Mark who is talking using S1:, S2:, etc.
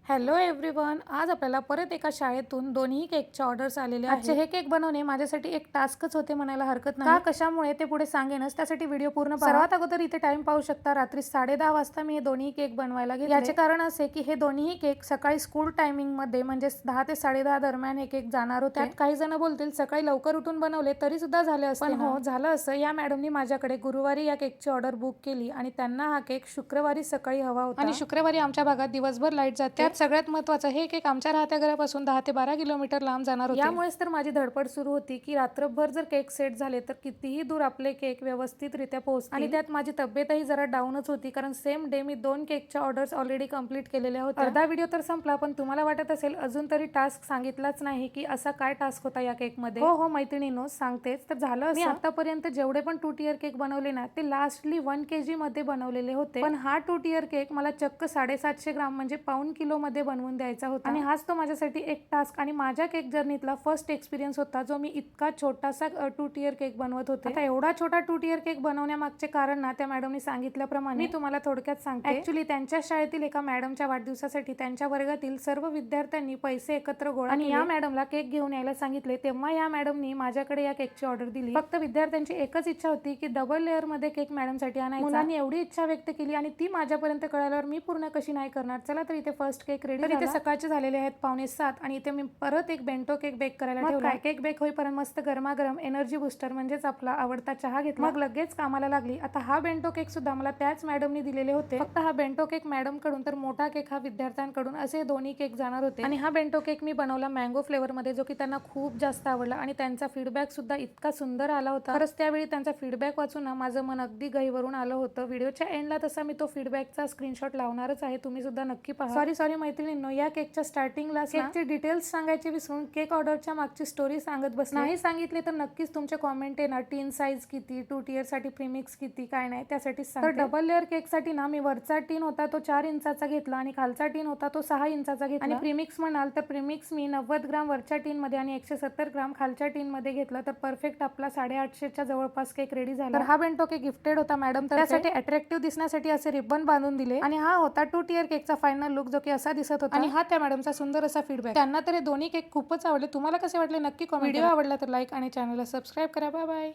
S1: Hello everyone, आज आपल्याला परत एका शाळेतून दोन्ही केकच्या ऑर्डर्स आलेले आहेत. आजचे हे केक बनवणे माझ्यासाठी एक टास्कच होते म्हणायला हरकत नाही. का कशामुळे ते पुढे सांगेनच, त्यासाठी व्हिडिओ पूर्ण पहा. सर्वात अगोदर इथे टाइम पाहू शकता, रात्री 10:30 वाजता मी हे दोन्ही केक बनवायला घेतले. याचे कारण असे की हे दोन्ही केक सकाळी स्कूल टायमिंग मध्ये म्हणजे 10 ते 10:30 दरम्यान हे केक जाणार होते. त्यात काही जण बोलतील सकाळी लवकर उठून बनवले तरी सुद्धा झाले असते. पण हो, झालं असं, या मॅडमनी माझ्याकडे गुरुवारी या केकची ऑर्डर बुक केली आणि त्यांना हा केक शुक्रवारी सकाळी हवा होता. आणि शुक्रवारी आमच्या भागात दिवसभर लाईट जाते. त्यात सगळ्यात महत्त्वाचं, हे केक आमच्या राहत्या घरापासून 10 ते 12 किलोमीटर लांब जाणार होते. यामुळेच तर माझी धडपड सुरू होती की रात्रभर जर केक सेट झाले तर कितीही दूर आपले केक व्यवस्थितरित्या पोहोचतील. आणि त्यात माझी तब्येतही जरा डाऊनच होती, कारण सेम डे मी 2 केकच्या ऑर्डर्स ऑलरेडी कंप्लीट केलेल्या होत्या. अर्धा व्हिडिओ तर संपला, पण तुम्हाला वाटत असेल अजून तरी टास्क सांगितलाच नाही की असा काय टास्क होता या केक मध्ये. हो मैत्रिणींनो, सांगतेच. तर झालं असं, मी आतापर्यंत जेवढे पण 2 टियर केक बनवले ना, ते लास्टली 1 kg मध्ये बनवलेले होते. पण हा 2 टियर केक मला चक्क 750 ग्राम म्हणजे पाऊण किलो मध्ये बनवून द्यायचा होता. आणि हाच तो माझ्यासाठी एक टास्क आणि माझ्या केक जर्नीतला फर्स्ट एक्सपिरियन्स होता, जो मी इतका छोटासा 2 टियर केक बनवत होते. आता एवढा छोटा 2 टियर केक बनवण्यामागचे कारण ना, त्या मॅडमनी सांगितल्याप्रमाणे मी तुम्हाला थोडक्यात सांगते. ऍक्च्युली त्यांच्या शाळेतील एका मॅडमच्या वाढदिवसासाठी त्यांच्या वर्गातील सर्व विद्यार्थ्यांनी पैसे एकत्र गोळा केले आणि या मॅडमला केक घेऊन यायला सांगितले. तेव्हा या मॅडमनी माझ्याकडे या केकची ऑर्डर दिली. फक्त विद्यार्थ्यांची एकच इच्छा होती की डबल लेअर मध्ये केक मॅडमसाठी आणायचा. मुलांनी एवढी इच्छा व्यक्त केली आणि ती माझ्यापर्यंत कळाल्यावर मी पूर्ण कशी नाही करणार. चला, तर इथे फर्स्ट केक रेडी झाला. इथे सकाळचे झालेले आहेत 6:45 आणि इथे मी परत एक बेंटो केक बेक करायला ठेवला. केक बेक होईपर्यंत मस्त गरमागरम एनर्जी बुस्टर म्हणजेच आपला आवडता चहा घेतला. मग लगेच कामाला लागली. आता हा बेंटो केक सुद्धा मला त्याच मॅडमनी दिलेले होते. फक्त हा बेंटो केक मॅडम कडून तर मोठा केक हा विद्यार्थ्यांकडून, असे दोन्ही केक जाणार होते. आणि हा बेंटो केक मी बनवला मँगो फ्लेवर मध्ये, जो की त्यांना खूप जास्त आवडला आणि त्यांचा फीडबॅक सुद्धा इतका सुंदर आला होता. खरंच त्यावेळी त्यांचा फीडबॅक वाचून ना माझं मन अगदी गहिवरून आलं होतं. व्हिडिओच्या एंडला तसा मी तो फीडबॅकचा स्क्रीनशॉट लावणारच आहे, तुम्ही सुद्धा नक्की पहा. सॉरी मैत्रिणींनो, या केकच्या स्टार्टिंगला केकचे डिटेल्स सांगायचे विसरून केक ऑर्डरच्या मागची स्टोरी सांगत बसले. नाही सांगितले तर नक्कीच तुमचे कॉमेंट आहे ना, टीन साईज किती, 2 टियर साठी प्रीमिक्स किती, काय नाही त्यासाठी सांगते. तर डबल लेअर केक साठी ना मी वरचा टीन होता तो 4 इंचाचा घेतला आणि खालचा टीन होता तो 6 इंचाचा घेतला. आणि प्रीमिक्स म्हणाल तर प्रीमिक्स मी 90 ग्राम वरच्या टीन मध्ये आणि 170 ग्राम खालच्या टीन मध्ये घेतलं. तर परफेक्ट आपला 850च्या जवळपास केक रेडी झाला. तर हा बेंटो केक गिफ्टेड होता मॅडम, तर त्यासाठी अट्रॅक्टिव्ह दिसण्यासाठी असे रिबन बांधून दिले. आणि हा होता 2 टियर केकचा फायनल लुक, जो की असा दिसत होता. आणि हा त्या मॅडमचा सुंदर असा फीडबॅक. त्यांना तर हे दोन्ही केक खूपच आवडले. तुम्हाला कसे वाटले नक्की कमेंट. व्हिडिओ आवडला तर लाईक आणि चॅनलला सबस्क्राईब करा. Bye bye.